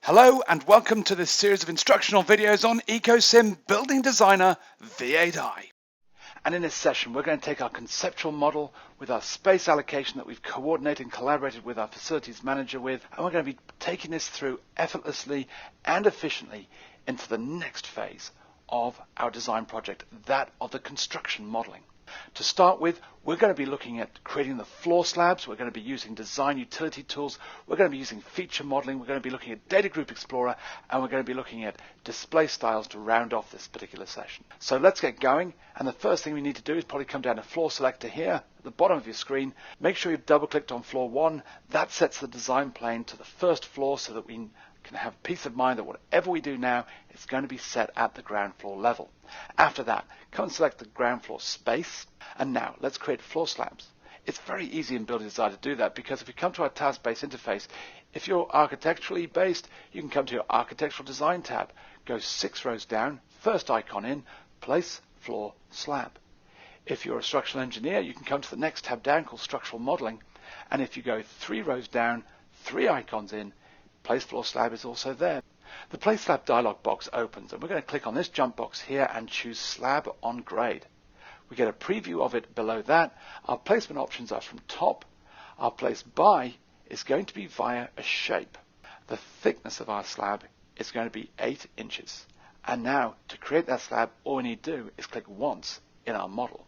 Hello and welcome to this series of instructional videos on EcoSim Building Designer V8i. And in this session we're going to take our conceptual model with our space allocation that we've coordinated and collaborated with our facilities manager with, and we're going to be taking this through effortlessly and efficiently into the next phase of our design project, that of the construction modeling. To start with, we're going to be looking at creating the floor slabs. We're going to be using design utility tools. We're going to be using feature modeling. We're going to be looking at Data Group Explorer, and we're going to be looking at display styles to round off this particular session. So let's get going. And the first thing we need to do is probably come down to Floor Selector here at the bottom of your screen. Make sure you've double-clicked on Floor 1. That sets the design plane to the first floor so that we can have peace of mind that whatever we do now is going to be set at the ground floor level. After that, come and select the ground floor space, and now let's create floor slabs. It's very easy in Building Design to do that, because if we come to our task-based interface, if you're architecturally based, you can come to your Architectural Design tab, go 6 rows down, first icon in, place floor slab. If you're a structural engineer, you can come to the next tab down called Structural Modeling, and if you go 3 rows down, 3 icons in, Place Floor Slab is also there. The Place Slab dialog box opens, and we're going to click on this jump box here and choose Slab on Grade. We get a preview of it below that. Our placement options are from top. Our place by is going to be via a shape. The thickness of our slab is going to be 8 inches. And now, to create that slab, all we need to do is click once in our model.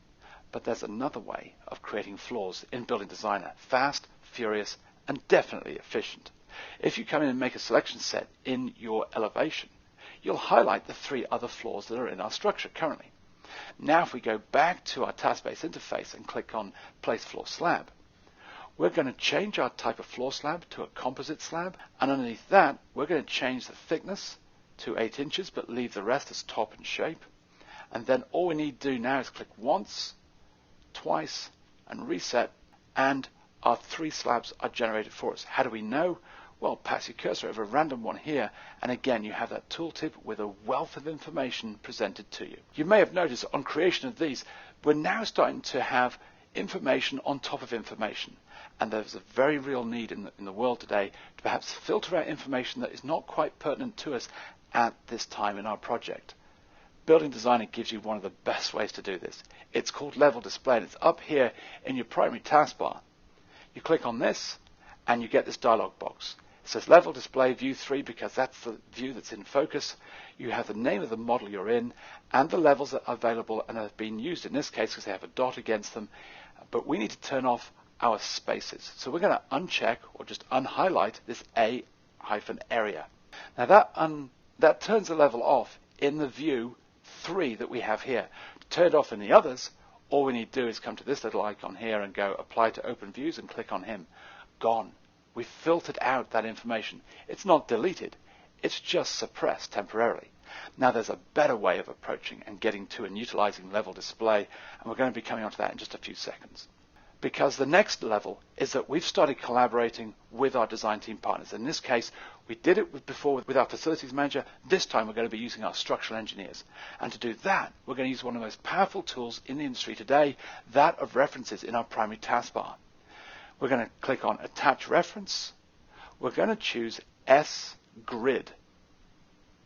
But there's another way of creating floors in Building Designer. Fast, furious, and definitely efficient. If you come in and make a selection set in your elevation, you'll highlight the 3 other floors that are in our structure currently. Now if we go back to our task-based interface and click on Place Floor Slab, we're going to change our type of floor slab to a composite slab, and underneath that we're going to change the thickness to 8 inches but leave the rest as top and shape. And then all we need to do now is click once, twice, and reset, and our 3 slabs are generated for us. How do we know? Well, pass your cursor over a random one here, and again you have that tooltip with a wealth of information presented to you. You may have noticed on creation of these, we're now starting to have information on top of information, and there's a very real need in the world today to perhaps filter out information that is not quite pertinent to us at this time in our project. Building Designer gives you one of the best ways to do this. It's called Level Display, and it's up here in your primary taskbar. You click on this, and you get this dialog box. It says Level Display View 3 because that's the view that's in focus. You have the name of the model you're in and the levels that are available and have been used in this case because they have a dot against them. But we need to turn off our spaces. So we're going to uncheck or just unhighlight this A-area. Now that turns the level off in the view 3 that we have here. To turn it off in the others, all we need to do is come to this little icon here and go Apply to Open Views and click on him. Gone. We've filtered out that information. It's not deleted, it's just suppressed temporarily. Now there's a better way of approaching and getting to and utilizing level display, and we're going to be coming on to that in just a few seconds. Because the next level is that we've started collaborating with our design team partners. In this case, we did it before with our facilities manager. This time we're going to be using our structural engineers. And to do that, we're going to use one of the most powerful tools in the industry today, that of references in our primary taskbar. We're going to click on Attach Reference. We're going to choose S-Grid.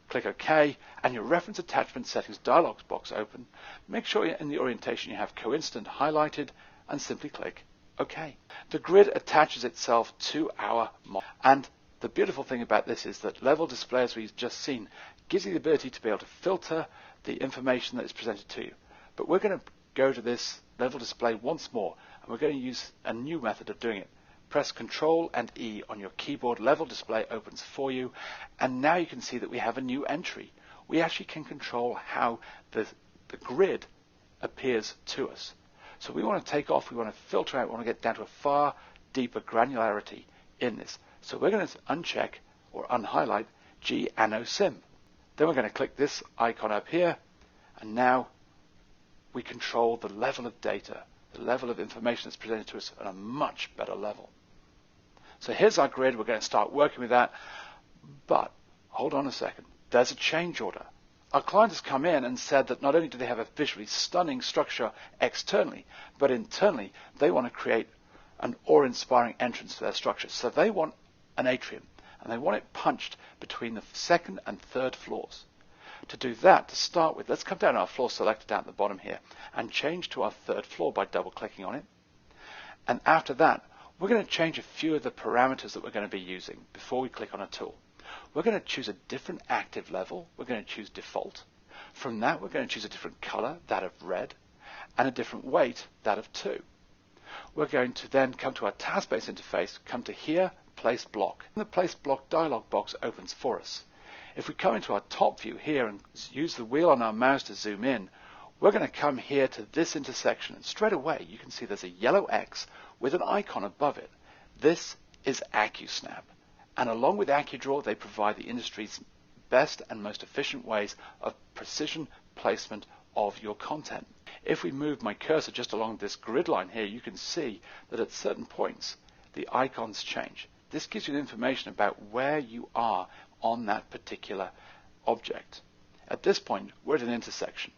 Click OK, and your reference attachment settings dialog box open. Make sure in the orientation you have coincident highlighted, and simply click OK. The grid attaches itself to our model. And the beautiful thing about this is that Level Display, as we've just seen, gives you the ability to be able to filter the information that is presented to you. But we're going to go to this Level Display once more, and we're going to use a new method of doing it. Press Ctrl and E on your keyboard. Level Display opens for you, and now you can see that we have a new entry. We actually can control how the grid appears to us. So we want to take off, we want to filter out, we want to get down to a far deeper granularity in this. So we're going to uncheck or unhighlight G and OSIM. Then we're going to click this icon up here, and now we control the level of data, the level of information that's presented to us at a much better level. So here's our grid. We're going to start working with that. But hold on a second. There's a change order. Our client has come in and said that not only do they have a visually stunning structure externally, but internally they want to create an awe-inspiring entrance to their structure. So they want an atrium. and they want it punched between the second and third floors. To do that, to start with, let's come down to our floor selector down at the bottom here and change to our third floor by double-clicking on it. And after that, we're going to change a few of the parameters that we're going to be using before we click on a tool. We're going to choose a different active level. We're going to choose default. From that, we're going to choose a different color, that of red, and a different weight, that of 2. We're going to then come to our task-based interface, come to here, place block. And the place block dialog box opens for us. If we come into our top view here and use the wheel on our mouse to zoom in, we're going to come here to this intersection, and straight away you can see there's a yellow X with an icon above it. This is AccuSnap, and along with Accudraw, they provide the industry's best and most efficient ways of precision placement of your content. If we move my cursor just along this grid line here, you can see that at certain points the icons change. This gives you information about where you are on that particular object. At this point, we're at an intersection.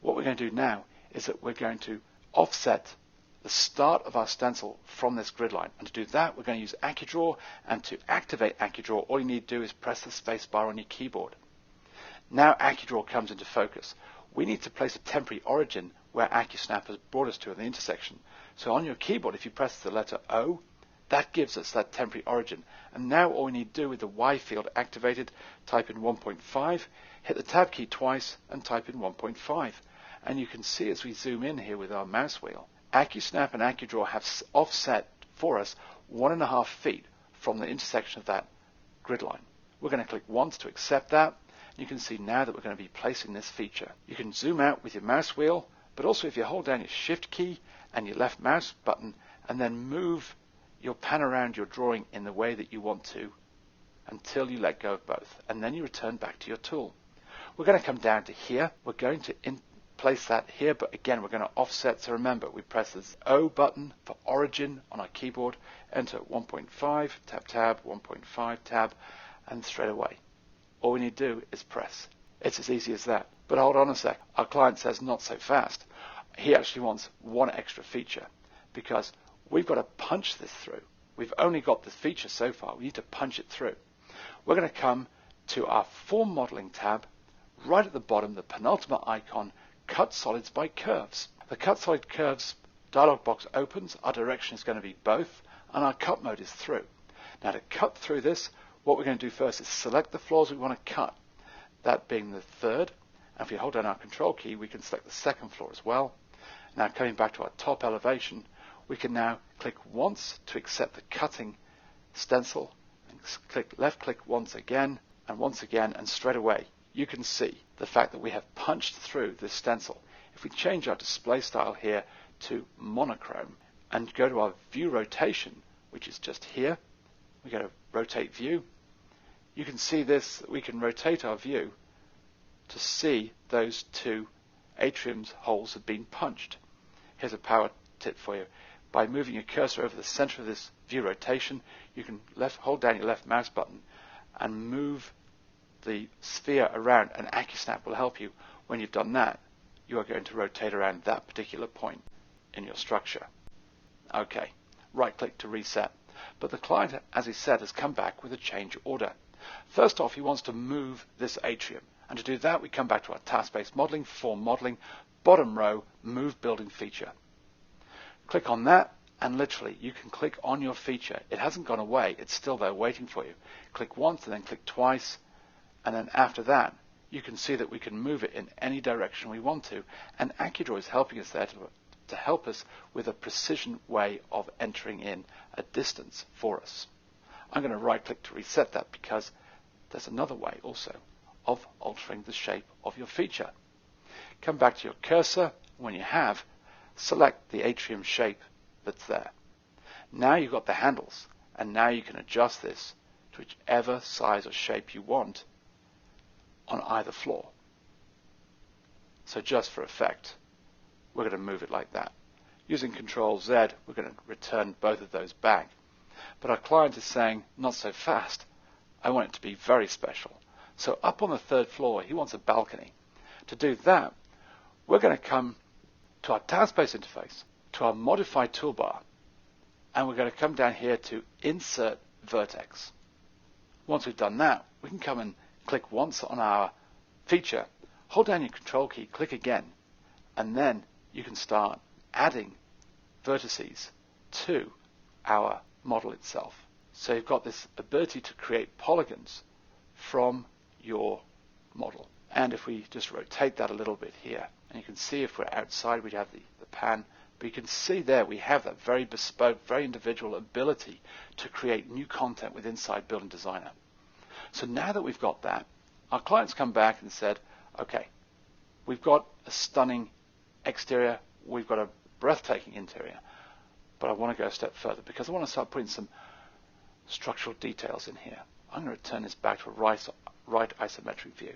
What we're going to do now is that we're going to offset the start of our stencil from this grid line. And to do that, we're going to use Accudraw, and to activate Accudraw, all you need to do is press the space bar on your keyboard. Now Accudraw comes into focus. We need to place a temporary origin where AccuSnap has brought us to in the intersection. So on your keyboard, if you press the letter O, that gives us that temporary origin. And now all we need to do with the Y field activated, type in 1.5, hit the tab key twice and type in 1.5. And you can see as we zoom in here with our mouse wheel, AccuSnap and Accudraw have offset for us 1.5 feet from the intersection of that grid line. We're going to click once to accept that. You can see now that we're going to be placing this feature. You can zoom out with your mouse wheel, but also if you hold down your shift key and your left mouse button and then move your pen around your drawing in the way that you want to until you let go of both, and then you return back to your tool. We're going to come down to here. We're going to place that here, but again we're going to offset. So remember, we press this O button for origin on our keyboard, enter 1.5, tab, 1.5, tab, and straight away all we need to do is press. It's as easy as that. But hold on a sec, our client says not so fast. He actually wants one extra feature, because we've got to punch this through. We've only got this feature so far. We need to punch it through. We're going to come to our form modeling tab, right at the bottom, the penultimate icon, cut solids by curves. The cut solid curves dialog box opens. Our direction is going to be both, and our cut mode is through. Now to cut through this, what we're going to do first is select the floors we want to cut, that being the third. And if we hold down our control key, we can select the second floor as well. Now coming back to our top elevation, we can now click once to accept the cutting stencil, and click left click once again, and straight away you can see the fact that we have punched through this stencil. If we change our display style here to monochrome and go to our view rotation, which is just here, we go to rotate view, you can see this, we can rotate our view to see those two atrium's holes have been punched. Here's a power tip for you. By moving your cursor over the center of this view rotation, you can hold down your left mouse button and move the sphere around, and AccuSnap will help you. When you've done that, you are going to rotate around that particular point in your structure. Okay, right click to reset. But the client, as he said, has come back with a change order. First off, he wants to move this atrium. And to do that, we come back to our task-based modeling, form modeling, bottom row, move building feature. Click on that, and literally you can click on your feature. It hasn't gone away, it's still there waiting for you. Click once and then click twice, and then after that you can see that we can move it in any direction we want to, and Accudraw is helping us there to help us with a precision way of entering in a distance for us. I'm going to right click to reset that, because there's another way also of altering the shape of your feature. Come back to your cursor. When you have, select the atrium shape that's there. Now you've got the handles, and now you can adjust this to whichever size or shape you want on either floor. So just for effect, we're going to move it like that. Using Control Z, we're going to return both of those back. But our client is saying, not so fast. I want it to be very special. So up on the third floor, he wants a balcony. To do that, we're going to come to our task-based interface, to our Modify toolbar, and we're going to come down here to Insert Vertex. Once we've done that, we can come and click once on our feature, hold down your control key, click again, and then you can start adding vertices to our model itself. So you've got this ability to create polygons from your model. And if we just rotate that a little bit here, and you can see if we're outside, we'd have the pan, but you can see there we have that very bespoke, very individual ability to create new content with inside Building Designer. So now that we've got that, our clients come back and said, okay, we've got a stunning exterior, we've got a breathtaking interior, but I want to go a step further because I want to start putting some structural details in here. I'm going to turn this back to a right isometric view.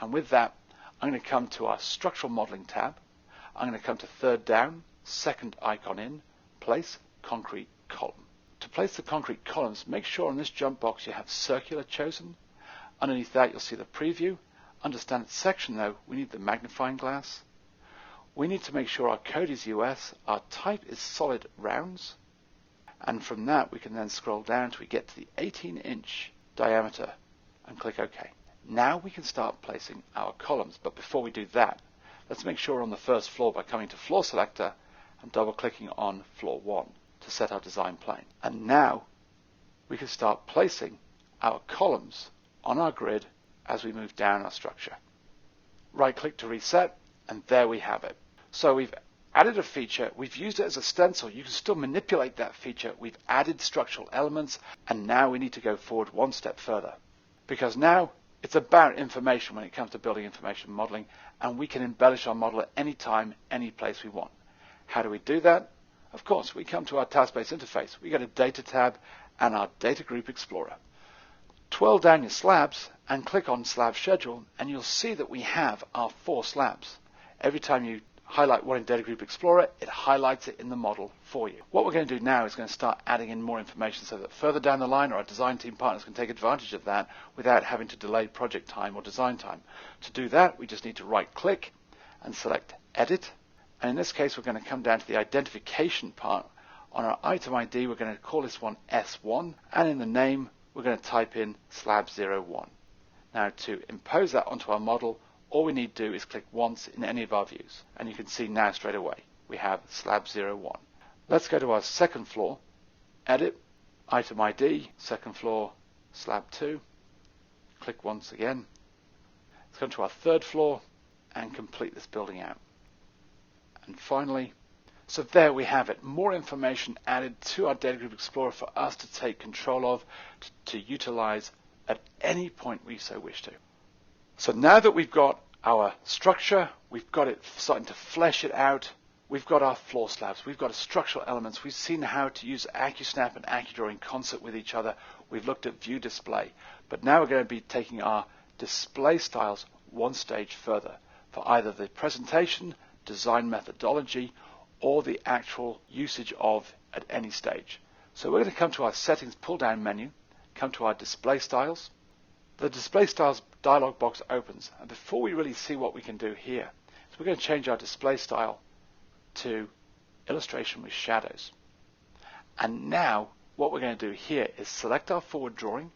And with that, I'm going to come to our structural modeling tab. I'm going to come to third down, second icon in, place concrete column. To place the concrete columns, make sure on this jump box you have circular chosen. Underneath that you'll see the preview. Under standard section though, we need the magnifying glass. We need to make sure our code is US, our type is solid rounds, and from that we can then scroll down till we get to the 18-inch diameter and click OK. Now we can start placing our columns, but before we do that, let's make sure we're on the first floor by coming to Floor Selector and double-clicking on Floor 1 to set our design plane. And now we can start placing our columns on our grid as we move down our structure. Right-click to reset, and there we have it. So we've added a feature, we've used it as a stencil, you can still manipulate that feature, we've added structural elements, and now we need to go forward one step further. Because now it's about information when it comes to building information modeling, and we can embellish our model at any time, any place we want. How do we do that? Of course, we come to our task-based interface. We go to Data tab and our Data Group Explorer. Twirl down your slabs and click on Slab Schedule, and you'll see that we have our 4 slabs. Every time you highlight one in Data Group Explorer, it highlights it in the model for you. What we're going to do now is going to start adding in more information so that further down the line our design team partners can take advantage of that without having to delay project time or design time. To do that, we just need to right click and select Edit, and in this case we're going to come down to the identification part. On our item ID we're going to call this one S1, and in the name we're going to type in Slab01. Now to impose that onto our model, all we need to do is click once in any of our views, and you can see now straight away we have Slab01. Let's go to our second floor, Edit, Item ID, second floor, Slab2, click once again. Let's go to our third floor and complete this building out. And finally, so there we have it, more information added to our Data Group Explorer for us to take control of, to utilize at any point we so wish to. So now that we've got our structure, we've got it starting to flesh it out, we've got our floor slabs, we've got our structural elements, we've seen how to use AccuSnap and Accudraw in concert with each other, we've looked at view display, but now we're going to be taking our display styles one stage further for either the presentation, design methodology, or the actual usage of at any stage. So we're going to come to our settings pull down menu, come to our display styles. The display styles dialog box opens, and before we really see what we can do here, so we're going to change our display style to illustration with shadows. And now what we're going to do here is select our forward drawing.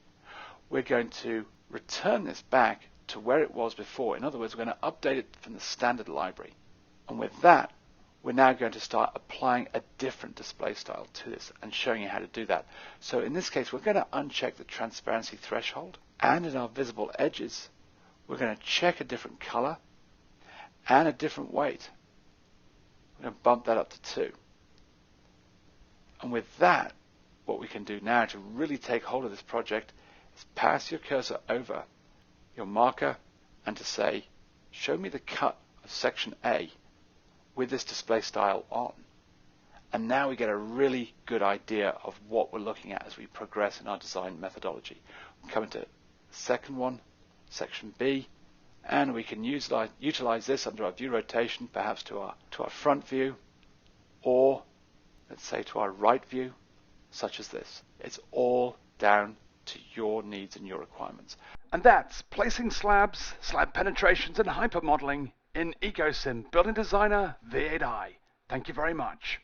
We're going to return this back to where it was before. In other words, we're going to update it from the standard library. And with that, we're now going to start applying a different display style to this and showing you how to do that. So in this case, we're going to uncheck the transparency threshold, and in our visible edges, we're going to check a different color and a different weight. We're going to bump that up to 2. And with that, what we can do now to really take hold of this project is pass your cursor over your marker and to say, show me the cut of section A with this display style on. And now we get a really good idea of what we're looking at as we progress in our design methodology. We come into the second one, section B, and we can utilize this under our view rotation, perhaps to our front view, or let's say to our right view, such as this. It's all down to your needs and your requirements. And that's placing slabs, slab penetrations and hypermodeling in EcoSim Building Designer V8i. Thank you very much.